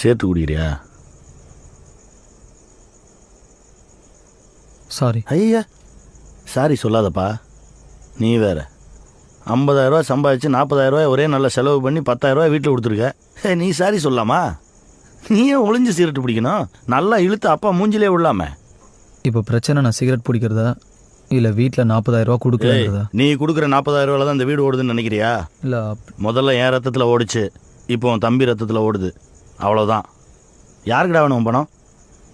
சேர்த்து குடிக்கிறியா? சாரி. ஐயா சாரி சொல்லாதப்பா. நீ வேற 50,000 ரூபா சம்பாதிச்சு 40,000 ரூபாய் ஒரே நல்ல செலவு பண்ணி 10,000 ரூபாய் வீட்டில் கொடுத்துருக்க. நீ சாரி சொல்லாமா? நீயே ஒளிஞ்சு சிகரெட் பிடிக்கணும். நல்லா இழுத்து அப்பா மூஞ்சிலே விடலாமே. இப்போ பிரச்சனை நான் சிகரெட் பிடிக்கிறதா இல்லை வீட்டில் 40,000 ரூபா கொடுக்குறதா? நீ கொடுக்குற 40,000 ரூபாய் தான் இந்த வீடு ஓடுதுன்னு நினைக்கிறியா? இல்லை, முதல்ல என் ரத்தத்தில் ஓடிச்சு, இப்போ உன் தம்பி ரத்தத்தில் ஓடுது. அவ்வளோதான். யாருக்குடா வேணும் பணம்?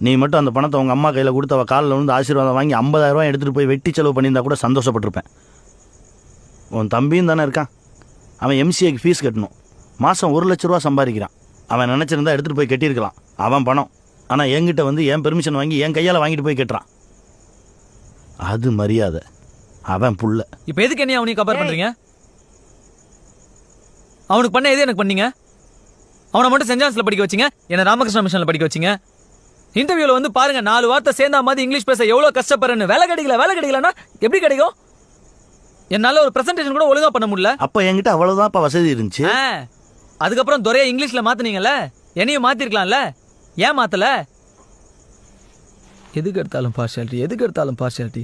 நீ மட்டும் அந்த பணத்தை உங்கள் அம்மா கையில் கொடுத்து அவள் காலில் வந்து ஆசீர்வாதம் வாங்கி 50,000 ரூபாய் எடுத்துகிட்டு போய் வெட்டி செலவு பண்ணியிருந்தா கூட சந்தோஷப்பட்டிருப்பேன். உன் தம்பியும் தானே இருக்கான். அவன் எம்சிஏக்கு ஃபீஸ் கட்டணும். மாதம் 1,00,000 ரூபா சம்பாதிக்கிறான். அவன் நினச்சிருந்தா எடுத்துகிட்டு போய் கட்டியிருக்கலாம். அவன் பணம். ஆனால் என்கிட்ட வந்து என் பெர்மிஷன் வாங்கி என் கையால் வாங்கிட்டு போய் கட்டுறான். அது மரியாதை. அவன் புள்ள. இப்போ எதுக்கு என்ன அவனையும் கம்பேர் பண்ணுறீங்க? அவனுக்கு பண்ண எது எனக்கு பண்ணீங்க? அவனை மட்டும் சென்ட் ஜான்ஸ்ல படிக்க வச்சிங்க, என்ன ராமகிருஷ்ண மிஷன்ல படிக்க வச்சிங்க. இன்டர்வியூல வந்து பாருங்க, 4 வார்த்தை சேர்ந்தா மாதிரி இங்கிலீஷ் பேச எவ்வளவு கஷ்டப்படுறேன்னு. வேலை கிடைக்கலன்னா எப்படி கிடைக்கும்? என்னால ஒரு பிரசன்டேஷன் கூட ஒழுங்கா பண்ண முடியல. அப்ப என்கிட்ட அவ்வளவுதான் வசதி இருந்துச்சு. அதுக்கப்புறம் துறையா இங்கிலீஷ்ல மாத்தினீங்கல்ல, என்னையும் மாத்திருக்கலாம்ல. ஏன் மாத்தல? எதுக்கு எடுத்தாலும் பார்ஷியாலிட்டி.